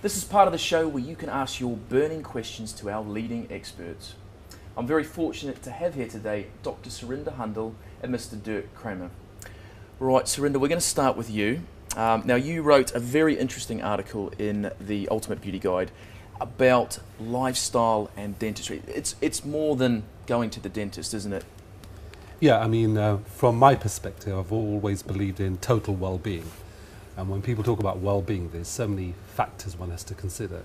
This is part of the show where you can ask your burning questions to our leading experts. I'm very fortunate to have here today Dr. Surinder Handel and Mr. Dirk Kramer. Right, Surinder, we're going to start with you. Now, you wrote a very interesting article in the Ultimate Beauty Guide about lifestyle and dentistry. It's more than going to the dentist, isn't it? Yeah, I mean, from my perspective, I've always believed in total well-being. And when people talk about well-being, there's so many factors one has to consider.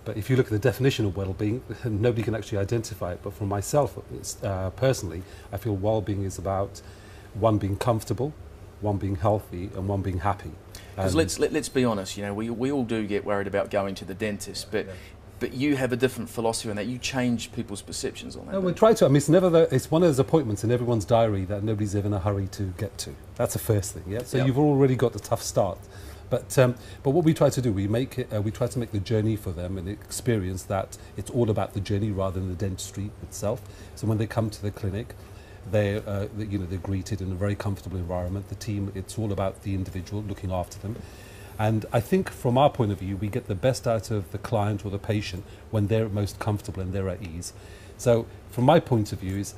But if you look at the definition of well-being, nobody can actually identify it. But for myself, personally, I feel well-being is about one being comfortable, one being healthy, and one being happy. Because let's be honest, you know, we all do get worried about going to the dentist, but you have a different philosophy on that. You change people's perceptions on that. No, we try to. I mean, it's one of those appointments in everyone's diary that nobody's ever in a hurry to get to. That's the first thing, yeah? So you've already got the tough start. But what we try to do, we try to make the journey for them and experience that it's all about the journey rather than the dentistry itself. So when they come to the clinic, they're greeted in a very comfortable environment. The team, it's all about the individual, looking after them. And I think from our point of view, we get the best out of the client or the patient when they're most comfortable and they're at ease. So from my point of view is,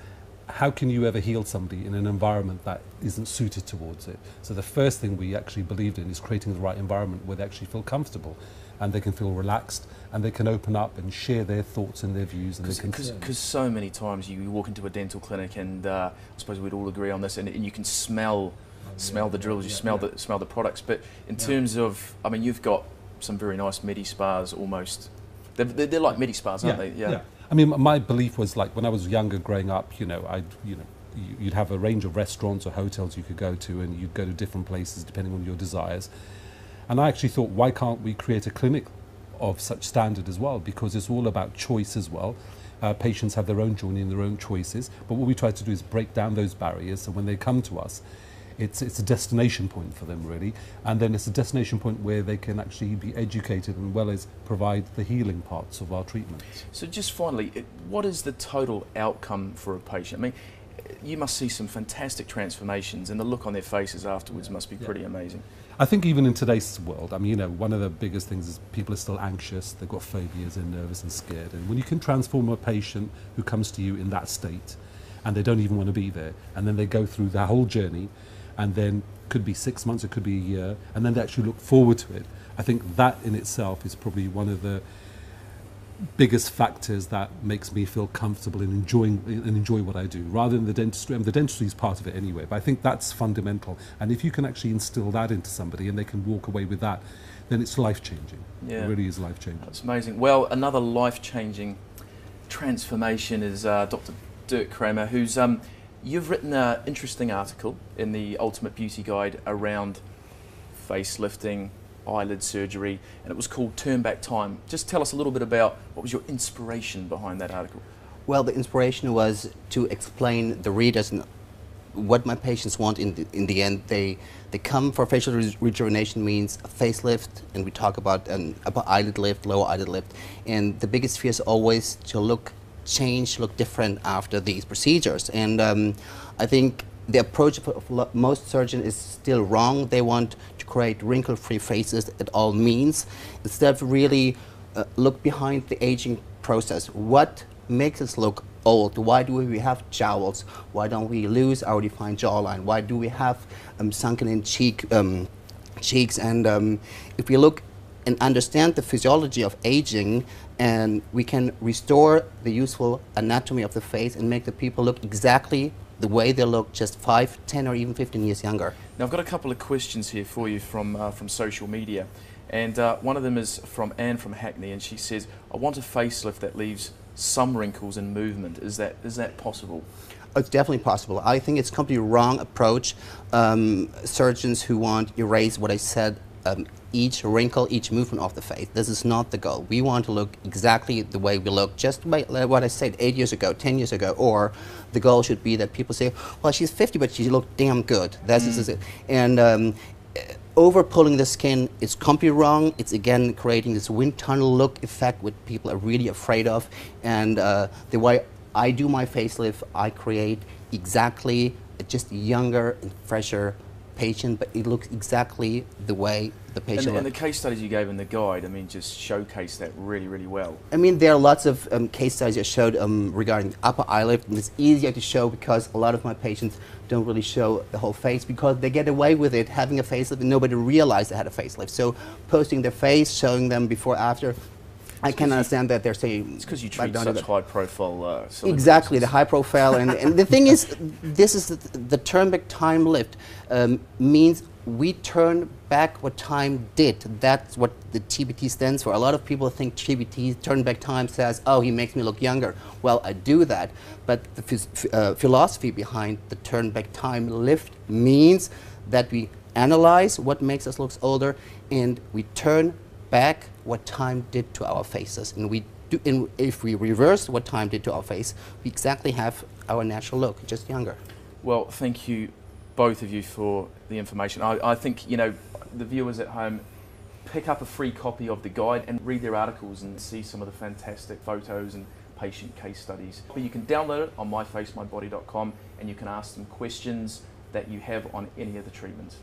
how can you ever heal somebody in an environment that isn't suited towards it? So the first thing we actually believed in is creating the right environment where they actually feel comfortable and they can feel relaxed and they can open up and share their thoughts and their views and their concerns. Because so many times you walk into a dental clinic and I suppose we'd all agree on this, and you can smell the drills, you smell the products. But in terms of, I mean, you've got some very nice medi spas almost. They're like medi spas, aren't they? Yeah. I mean, my belief was, like, when I was younger, growing up, you'd have a range of restaurants or hotels you could go to, and you'd go to different places depending on your desires. And I actually thought, why can't we create a clinic of such standard as well? Because it's all about choice as well. Patients have their own journey and their own choices. But what we try to do is break down those barriers, so when they come to us, it's a destination point for them, really, and then it's a destination point where they can actually be educated as well as provide the healing parts of our treatments. So just finally, what is the total outcome for a patient? I mean, you must see some fantastic transformations, and the look on their faces afterwards must be pretty amazing. I think even in today's world, I mean, one of the biggest things is people are still anxious, they've got phobias, they're nervous and scared, and when you can transform a patient who comes to you in that state, and they don't even want to be there, and then they go through the whole journey, and then could be 6 months, it could be a year, and then they actually look forward to it. I think that in itself is probably one of the biggest factors that makes me feel comfortable in enjoy what I do, rather than the dentistry. And the dentistry is part of it anyway, but I think that's fundamental. And if you can actually instill that into somebody and they can walk away with that, then it's life-changing. Yeah. It really is life-changing. That's amazing. Well, another life-changing transformation is Dr. Dirk Kramer, who's you've written an interesting article in the Ultimate Beauty Guide around facelifting, eyelid surgery, and it was called Turn Back Time. Just tell us a little bit about what was your inspiration behind that article. Well, the inspiration was to explain the readers what my patients want in the end. They come for facial rejuvenation, means a facelift, and we talk about an upper eyelid lift, lower eyelid lift, and the biggest fear is always to look different after these procedures. And I think the approach of most surgeons is still wrong. They want to create wrinkle-free faces at all means, instead of really look behind the aging process. What makes us look old? Why do we have jowls? Why don't we lose our defined jawline? Why do we have sunken-in cheeks? And if we look and understand the physiology of aging, and we can restore the useful anatomy of the face and make the people look exactly the way they look just 5, 10 or even 15 years younger. Now I've got a couple of questions here for you from social media, and one of them is from Anne from Hackney, and she says, I want a facelift that leaves some wrinkles and movement. Is that possible? It's definitely possible. I think it's a completely wrong approach. Surgeons who want to erase what I said, each wrinkle, each movement of the face. This is not the goal. We want to look exactly the way we look, just by what I said 8 years ago, 10 years ago, or the goal should be that people say, well, she's 50, but she looked damn good. This is it. And over pulling the skin is completely wrong. It's again creating this wind tunnel look effect, which people are really afraid of. And the way I do my facelift, I create exactly just a younger and fresher patient, but it looks exactly the way the patient and the case studies you gave in the guide, I mean, just showcase that really, really well. I mean, there are lots of case studies I showed regarding upper eyelid, and it's easier to show because a lot of my patients don't really show the whole face because they get away with it, having a facelift, and nobody realized they had a facelift. So posting their face, showing them before, after, I can understand that they're saying... It's because you treat such high-profile exactly, the high profile. And the thing is, this is the turn back time lift means we turn back what time did. That's what the TBT stands for. A lot of people think TBT, turn back time, says, oh, he makes me look younger. Well, I do that. But the philosophy behind the turn back time lift means that we analyze what makes us look older and we turn back what time did to our faces, and we do. And if we reverse what time did to our face, we exactly have our natural look, just younger. Well, thank you, both of you, for the information. I think, you know, the viewers at home, pick up a free copy of the guide and read their articles and see some of the fantastic photos and patient case studies. But you can download it on myfacemybody.com and you can ask them questions that you have on any of the treatments.